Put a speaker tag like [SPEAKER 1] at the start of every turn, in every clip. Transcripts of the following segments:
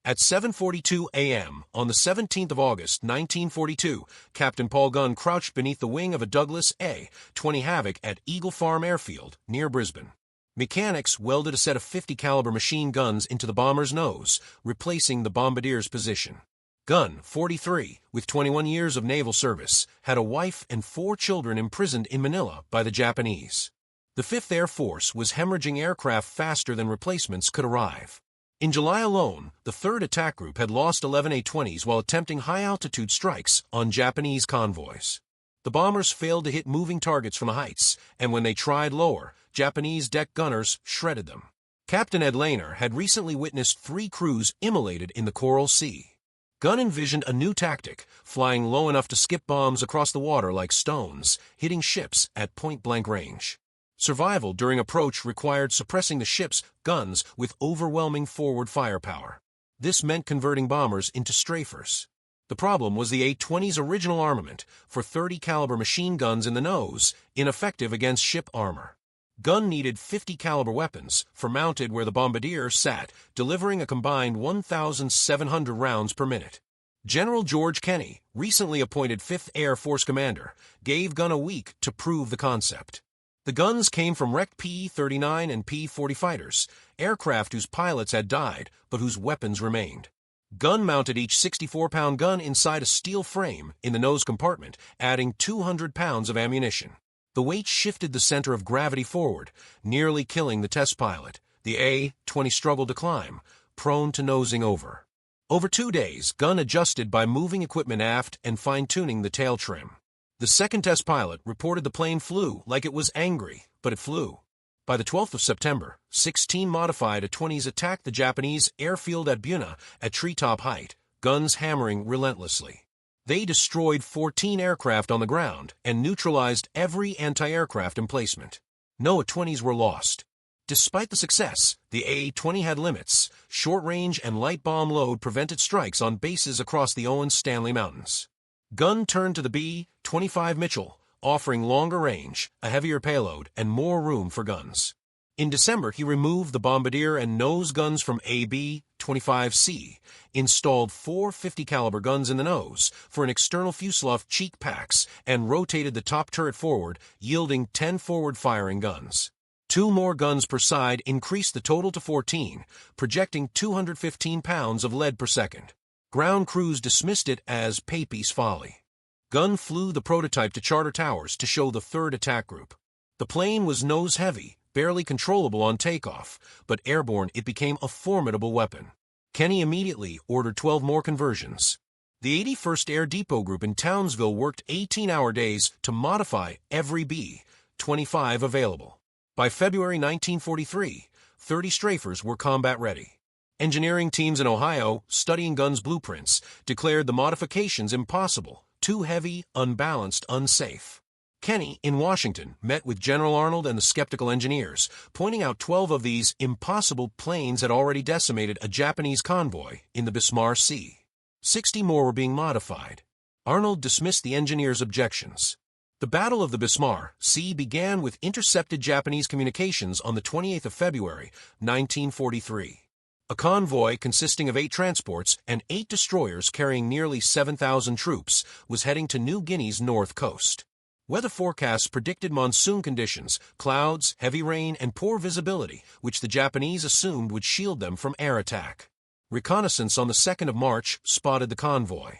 [SPEAKER 1] At 7:42 a.m. on the 17th of August, 1942, Captain Paul Gunn crouched beneath the wing of a Douglas A-20 Havoc at Eagle Farm Airfield, near Brisbane. Mechanics welded a set of 50 caliber machine guns into the bomber's nose, replacing the bombardier's position. Gunn, 43, with 21 years of naval service, had a wife and 4 children imprisoned in Manila by the Japanese. The 5th Air Force was hemorrhaging aircraft faster than replacements could arrive. In July alone, the 3rd Attack Group had lost 11 A-20s while attempting high-altitude strikes on Japanese convoys. The bombers failed to hit moving targets from the heights, and when they tried lower, Japanese deck gunners shredded them. Captain Ed Lehner had recently witnessed 3 crews immolated in the Coral Sea. Gunn envisioned a new tactic, flying low enough to skip bombs across the water like stones, hitting ships at point-blank range. Survival during approach required suppressing the ship's guns with overwhelming forward firepower. This meant converting bombers into strafers. The problem was the A-20's original armament, for 30 caliber machine guns in the nose, ineffective against ship armor. Gunn needed 50 caliber weapons, for mounted where the bombardier sat, delivering a combined 1,700 rounds per minute. General George Kenney, recently appointed 5th Air Force commander, gave Gunn a week to prove the concept. The guns came from wrecked P-39 and P-40 fighters, aircraft whose pilots had died but whose weapons remained. Gunn mounted each 64-pound gun inside a steel frame in the nose compartment, adding 200 pounds of ammunition. The weight shifted the center of gravity forward, nearly killing the test pilot. The A-20 struggled to climb, prone to nosing over. Over 2 days, Gunn adjusted by moving equipment aft and fine-tuning the tail trim. The second test pilot reported the plane flew like it was angry, but it flew. By the 12th of September, 16 modified A-20s attacked the Japanese airfield at Buna at treetop height, guns hammering relentlessly. They destroyed 14 aircraft on the ground and neutralized every anti-aircraft emplacement. No A-20s were lost. Despite the success, the A-20 had limits. Short-range and light bomb load prevented strikes on bases across the Owens-Stanley Mountains. Gunn turned to the B-25 Mitchell, offering longer range, a heavier payload, and more room for guns. In December, he removed the bombardier and nose guns from AB-25C, installed 4 50 caliber guns in the nose for an external fuselage cheek packs, and rotated the top turret forward, yielding 10 forward-firing guns. 2 more guns per side increased the total to 14, projecting 215 pounds of lead per second. Ground crews dismissed it as Pappy's folly. Gunn flew the prototype to Charter Towers to show the 3rd Attack Group. The plane was nose-heavy, barely controllable on takeoff, but airborne it became a formidable weapon. Kenney immediately ordered 12 more conversions. The 81st Air Depot Group in Townsville worked 18-hour days to modify every B-25 available. By February 1943, 30 strafers were combat-ready. Engineering teams in Ohio, studying Gunn's blueprints, declared the modifications impossible, too heavy, unbalanced, unsafe. Kenney, in Washington, met with General Arnold and the skeptical engineers, pointing out 12 of these impossible planes had already decimated a Japanese convoy in the Bismarck Sea. 60 more were being modified. Arnold dismissed the engineers' objections. The Battle of the Bismarck Sea began with intercepted Japanese communications on the 28th of February, 1943. A convoy consisting of 8 transports and 8 destroyers carrying nearly 7,000 troops was heading to New Guinea's north coast. Weather forecasts predicted monsoon conditions, clouds, heavy rain, and poor visibility, which the Japanese assumed would shield them from air attack. Reconnaissance on the 2nd of March spotted the convoy.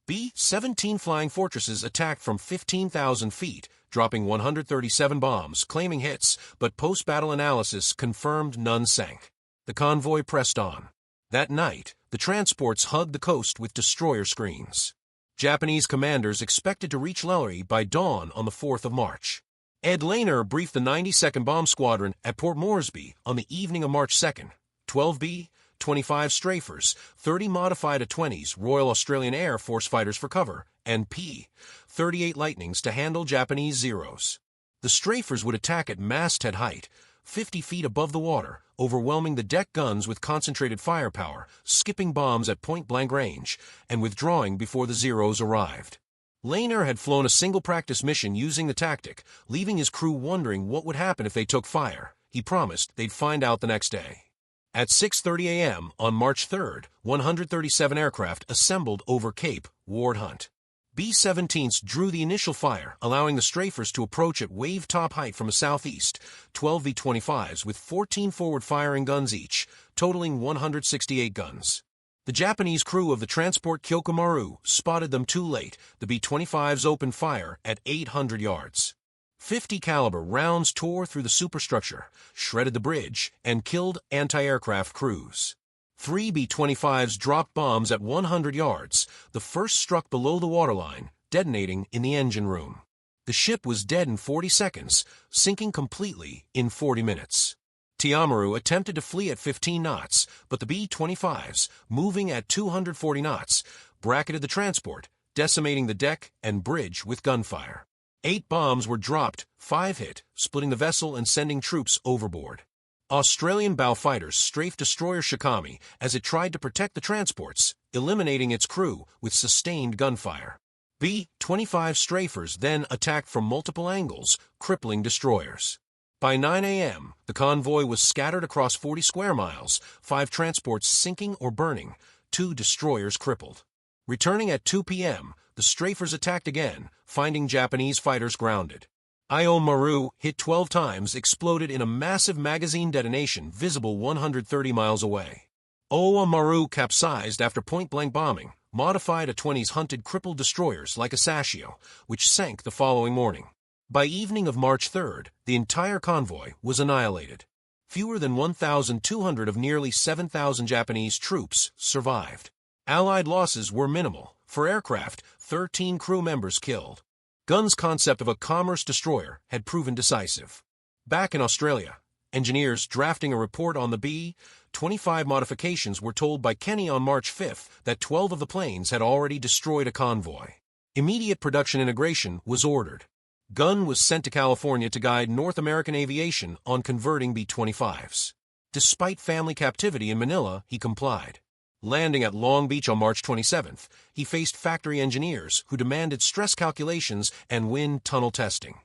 [SPEAKER 1] B-17 Flying Fortresses attacked from 15,000 feet, dropping 137 bombs, claiming hits, but post-battle analysis confirmed none sank. The convoy pressed on. That night, the transports hugged the coast with destroyer screens. Japanese commanders expected to reach Lillery by dawn on the 4th of March. Ed Lehner briefed the 92nd Bomb Squadron at Port Moresby on the evening of March 2nd. 12 B-25 strafers, 30 modified A-20s, Royal Australian Air Force fighters for cover, and P-38 Lightnings to handle Japanese Zeros. The strafers would attack at masthead height, 50 feet above the water, overwhelming the deck guns with concentrated firepower, skipping bombs at point-blank range, and withdrawing before the Zeros arrived. Lehner had flown a single practice mission using the tactic, leaving his crew wondering what would happen if they took fire. He promised they'd find out the next day. At 6:30 a.m. on March 3rd, 137 aircraft assembled over Cape Ward Hunt. B-17s drew the initial fire, allowing the strafers to approach at wave-top height from the southeast, 12 V-25s with 14 forward-firing guns each, totaling 168 guns. The Japanese crew of the transport Kyokumaru spotted them too late. The B-25s opened fire at 800 yards. 50 caliber rounds tore through the superstructure, shredded the bridge, and killed anti-aircraft crews. 3 B-25s dropped bombs at 100 yards. The first struck below the waterline, detonating in the engine room. The ship was dead in 40 seconds, sinking completely in 40 minutes. Tiamaru attempted to flee at 15 knots, but the B-25s, moving at 240 knots, bracketed the transport, decimating the deck and bridge with gunfire. 8 bombs were dropped, 5 hit, splitting the vessel and sending troops overboard. Australian bow fighters strafed destroyer Shikami as it tried to protect the transports, eliminating its crew with sustained gunfire. B-25 strafers then attacked from multiple angles, crippling destroyers. By 9 a.m., the convoy was scattered across 40 square miles, 5 transports sinking or burning, 2 destroyers crippled. Returning at 2 p.m., the strafers attacked again, finding Japanese fighters grounded. Io Maru, hit 12 times, exploded in a massive magazine detonation visible 130 miles away. Oa Maru capsized after point-blank bombing, modified A-20's hunted crippled destroyers like a Sashio, which sank the following morning. By evening of March 3rd, the entire convoy was annihilated. Fewer than 1,200 of nearly 7,000 Japanese troops survived. Allied losses were minimal. For aircraft, 13 crew members killed. Gunn's concept of a commerce destroyer had proven decisive. Back in Australia, engineers drafting a report on the B-25 modifications were told by Kenny on March 5th that 12 of the planes had already destroyed a convoy. Immediate production integration was ordered. Gunn was sent to California to guide North American aviation on converting B-25s. Despite family captivity in Manila, he complied. Landing at Long Beach on March 27th, he faced factory engineers who demanded stress calculations and wind tunnel testing.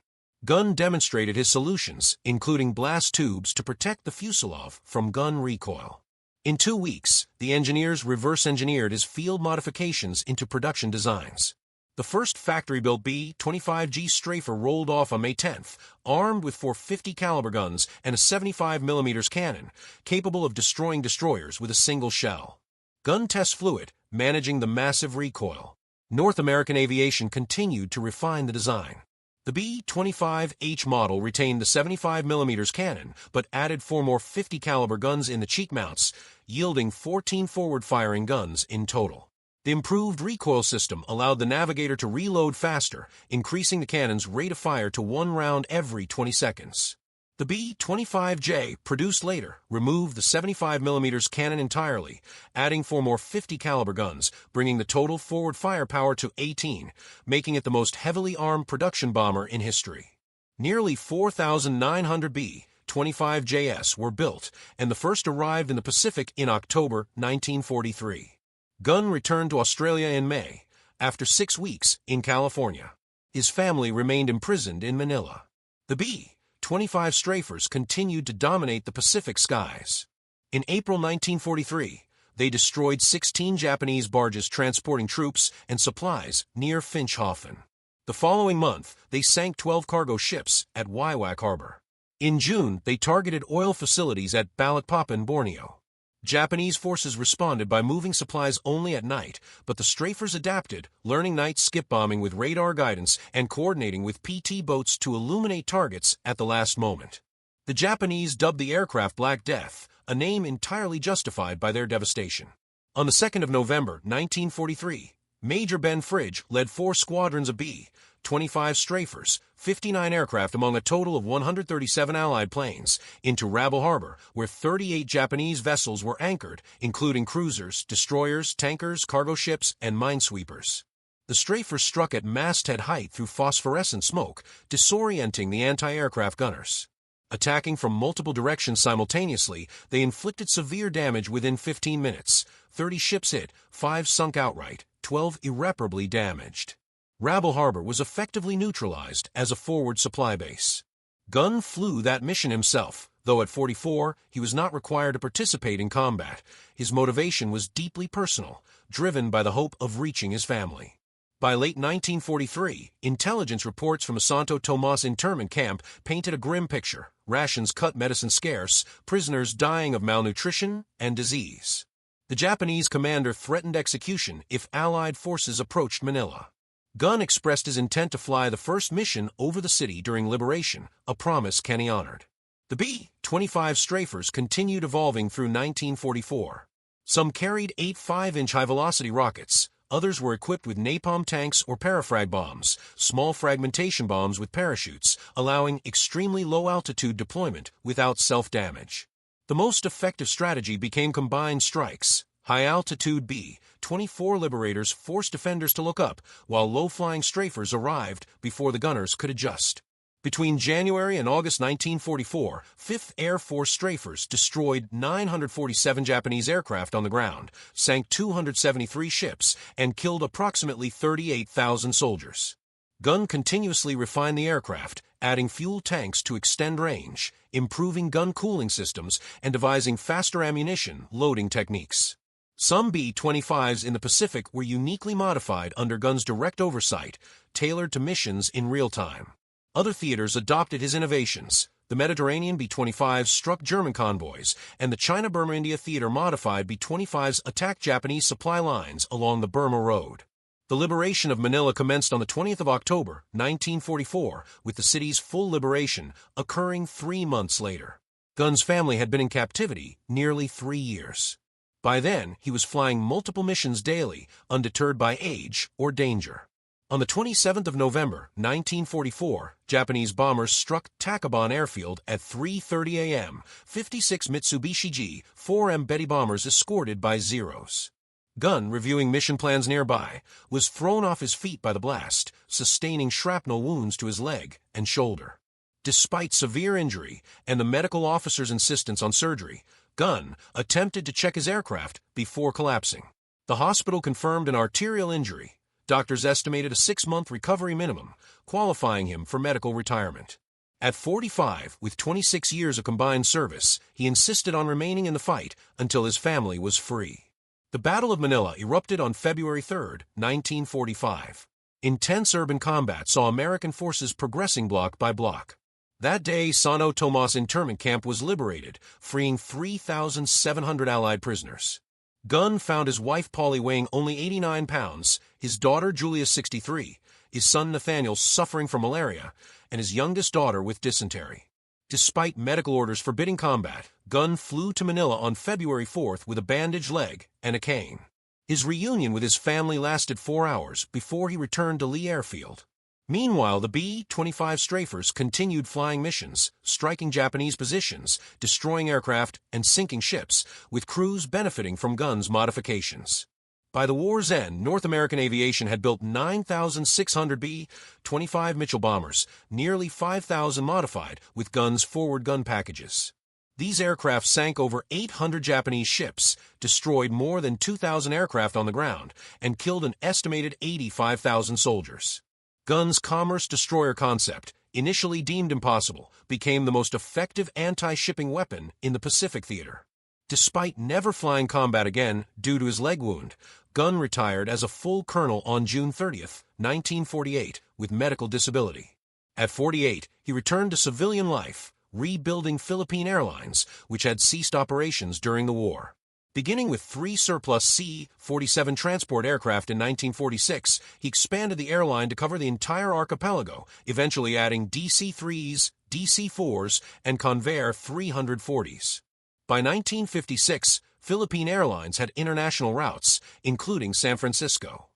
[SPEAKER 1] Gunn demonstrated his solutions, including blast tubes to protect the fuselage from gun recoil. In 2 weeks, the engineers reverse-engineered his field modifications into production designs. The first factory-built B-25G Strafer rolled off on May 10th, armed with 450 caliber guns and a 75 mm cannon, capable of destroying destroyers with a single shell. Gun tests flew it, managing the massive recoil. North American aviation continued to refine the design. The B-25H model retained the 75 mm cannon, but added 4 more 50 caliber guns in the cheek mounts, yielding 14 forward-firing guns in total. The improved recoil system allowed the navigator to reload faster, increasing the cannon's rate of fire to 1 round every 20 seconds. The B-25J, produced later, removed the 75 mm cannon entirely, adding 4 more 50 caliber guns, bringing the total forward firepower to 18, making it the most heavily armed production bomber in history. Nearly 4,900 B-25JS were built, and the first arrived in the Pacific in October 1943. Gunn returned to Australia in May, after 6 weeks in California. His family remained imprisoned in Manila. The B-25 strafers continued to dominate the Pacific skies. In April 1943, they destroyed 16 Japanese barges transporting troops and supplies near Finschhafen. The following month, they sank 12 cargo ships at Waiwak Harbor. In June, they targeted oil facilities at Balikpapan, Borneo. Japanese forces responded by moving supplies only at night, but the strafers adapted, learning night skip bombing with radar guidance and coordinating with PT boats to illuminate targets at the last moment. The Japanese dubbed the aircraft Black Death, a name entirely justified by their devastation. On the 2nd of November 1943, Major Ben Fridge led 4 squadrons of B-25 strafers, 59 aircraft among a total of 137 Allied planes, into Rabel Harbor, where 38 Japanese vessels were anchored, including cruisers, destroyers, tankers, cargo ships, and minesweepers. The strafers struck at masthead height through phosphorescent smoke, disorienting the anti-aircraft gunners. Attacking from multiple directions simultaneously, they inflicted severe damage within 15 minutes. 30 ships hit, 5 sunk outright, 12 irreparably damaged. Rabel Harbor was effectively neutralized as a forward supply base. Gunn flew that mission himself, Though at 44, he was not required to participate in combat. His motivation was deeply personal, driven by the hope of reaching his family. By late 1943, intelligence reports from a Santo Tomas internment camp painted a grim picture: rations cut, medicine scarce, prisoners dying of malnutrition and disease. The Japanese commander threatened execution if Allied forces approached Manila. Gunn expressed his intent to fly the first mission over the city during liberation, a promise Kenny honored. The B-25 strafers continued evolving through 1944. Some carried 8 5-inch high-velocity rockets. Others were equipped with napalm tanks or parafrag bombs, small fragmentation bombs with parachutes, allowing extremely low-altitude deployment without self-damage. The most effective strategy became combined strikes. High-altitude B-24 liberators forced defenders to look up, while low-flying strafers arrived before the gunners could adjust. Between January and August 1944, 5th Air Force strafers destroyed 947 Japanese aircraft on the ground, sank 273 ships, and killed approximately 38,000 soldiers. Gunn continuously refined the aircraft, adding fuel tanks to extend range, improving gun cooling systems, and devising faster ammunition loading techniques. Some B-25s in the Pacific were uniquely modified under Gunn's direct oversight, tailored to missions in real time. Other theaters adopted his innovations. The Mediterranean B-25s struck German convoys, and the China-Burma-India theater modified B-25s attacked Japanese supply lines along the Burma Road. The liberation of Manila commenced on the 20th of October, 1944, with the city's full liberation occurring 3 months later. Gunn's family had been in captivity nearly 3 years. By then, he was flying multiple missions daily, undeterred by age or danger. On the 27th of November, 1944, Japanese bombers struck Tacubon Airfield at 3:30 a.m., 56 Mitsubishi J-4M Betty bombers escorted by Zeros. Gunn, reviewing mission plans nearby, was thrown off his feet by the blast, sustaining shrapnel wounds to his leg and shoulder. Despite severe injury and the medical officer's insistence on surgery, Gunn attempted to check his aircraft before collapsing. The hospital confirmed an arterial injury. Doctors estimated a 6-month recovery minimum, qualifying him for medical retirement. At 45, with 26 years of combined service, he insisted on remaining in the fight until his family was free. The Battle of Manila erupted on February 3, 1945. Intense urban combat saw American forces progressing block by block. That day, Santo Tomas internment camp was liberated, freeing 3,700 Allied prisoners. Gunn found his wife Polly weighing only 89 pounds, his daughter Julia 63, his son Nathaniel suffering from malaria, and his youngest daughter with dysentery. Despite medical orders forbidding combat, Gunn flew to Manila on February 4th with a bandaged leg and a cane. His reunion with his family lasted 4 hours before he returned to Lee Airfield. Meanwhile, the B-25 strafers continued flying missions, striking Japanese positions, destroying aircraft, and sinking ships, with crews benefiting from Gunn's modifications. By the war's end, North American aviation had built 9,600 B-25 Mitchell bombers, nearly 5,000 modified with Gunn's forward gun packages. These aircraft sank over 800 Japanese ships, destroyed more than 2,000 aircraft on the ground, and killed an estimated 85,000 soldiers. Gunn's commerce destroyer concept, initially deemed impossible, became the most effective anti-shipping weapon in the Pacific theater. Despite never flying combat again due to his leg wound, Gunn retired as a full colonel on June 30, 1948, with medical disability. At 48, he returned to civilian life, rebuilding Philippine Airlines, which had ceased operations during the war. Beginning with 3 surplus C-47 transport aircraft in 1946, he expanded the airline to cover the entire archipelago, eventually adding DC-3s, DC-4s, and Convair 340s. By 1956, Philippine Airlines had international routes, including San Francisco.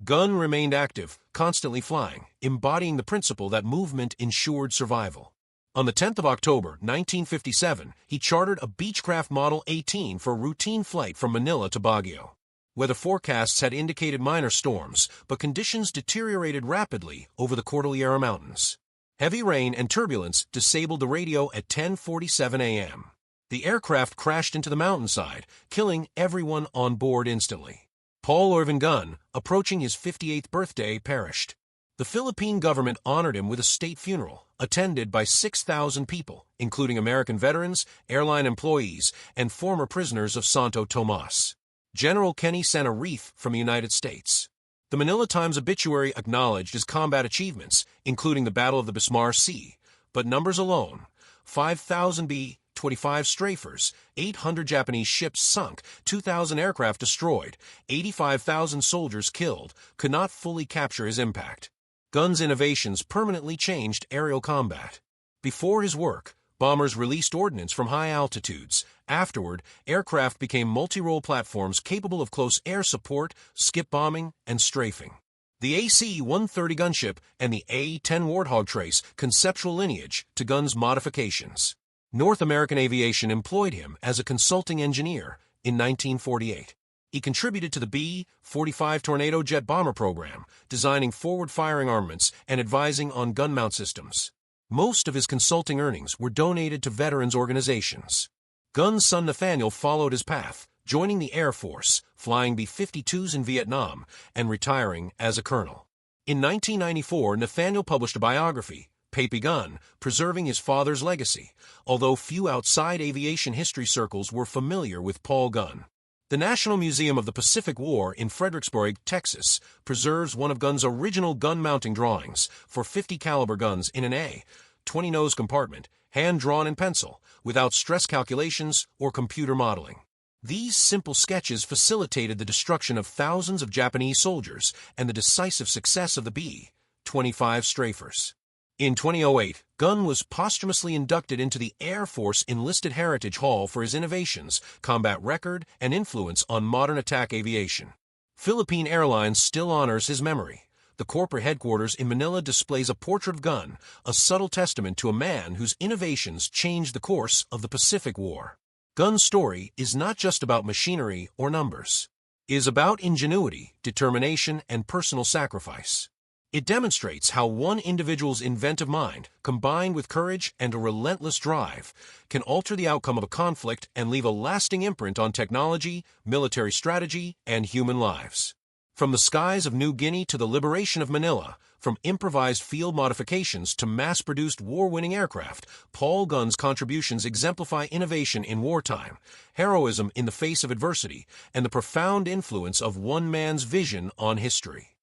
[SPEAKER 1] Gunn remained active, constantly flying, embodying the principle that movement ensured survival. On the 10th of October, 1957, he chartered a Beechcraft Model 18 for a routine flight from Manila to Baguio. Weather forecasts had indicated minor storms, but conditions deteriorated rapidly over the Cordillera Mountains. Heavy rain and turbulence disabled the radio at 10:47 a.m. The aircraft crashed into the mountainside, killing everyone on board instantly. Paul Irvin Gunn, approaching his 58th birthday, perished. The Philippine government honored him with a state funeral, attended by 6,000 people, including American veterans, airline employees, and former prisoners of Santo Tomas. General Kenny sent a wreath from the United States. The Manila Times obituary acknowledged his combat achievements, including the Battle of the Bismarck Sea, but numbers alone, 5,000 B-25 strafers, 800 Japanese ships sunk, 2,000 aircraft destroyed, 85,000 soldiers killed, could not fully capture his impact. Gunn's innovations permanently changed aerial combat. Before his work, bombers released ordnance from high altitudes. Afterward, aircraft became multi-role platforms capable of close air support, skip bombing, and strafing. The AC-130 gunship and the A-10 Warthog trace conceptual lineage to Gunn's modifications. North American Aviation employed him as a consulting engineer in 1948. He contributed to the B-25 Tornado jet bomber program, designing forward-firing armaments and advising on gun mount systems. Most of his consulting earnings were donated to veterans organizations. Gunn's son Nathaniel followed his path, joining the Air Force, flying B-52s in Vietnam, and retiring as a colonel. In 1994, Nathaniel published a biography, Papi Gunn, preserving his father's legacy, although few outside aviation history circles were familiar with Paul Gunn. The National Museum of the Pacific War in Fredericksburg, Texas, preserves one of Gunn's original gun-mounting drawings for 50 caliber guns in an A-20 nose compartment, hand-drawn in pencil, without stress calculations or computer modeling. These simple sketches facilitated the destruction of thousands of Japanese soldiers and the decisive success of the B-25 strafers. In 2008, Gunn was posthumously inducted into the Air Force Enlisted Heritage Hall for his innovations, combat record, and influence on modern attack aviation. Philippine Airlines still honors his memory. The corporate headquarters in Manila displays a portrait of Gunn, a subtle testament to a man whose innovations changed the course of the Pacific War. Gunn's story is not just about machinery or numbers. It is about ingenuity, determination, and personal sacrifice. It demonstrates how one individual's inventive mind, combined with courage and a relentless drive, can alter the outcome of a conflict and leave a lasting imprint on technology, military strategy, and human lives. From the skies of New Guinea to the liberation of Manila, from improvised field modifications to mass-produced war-winning aircraft, Paul Gunn's contributions exemplify innovation in wartime, heroism in the face of adversity, and the profound influence of one man's vision on history.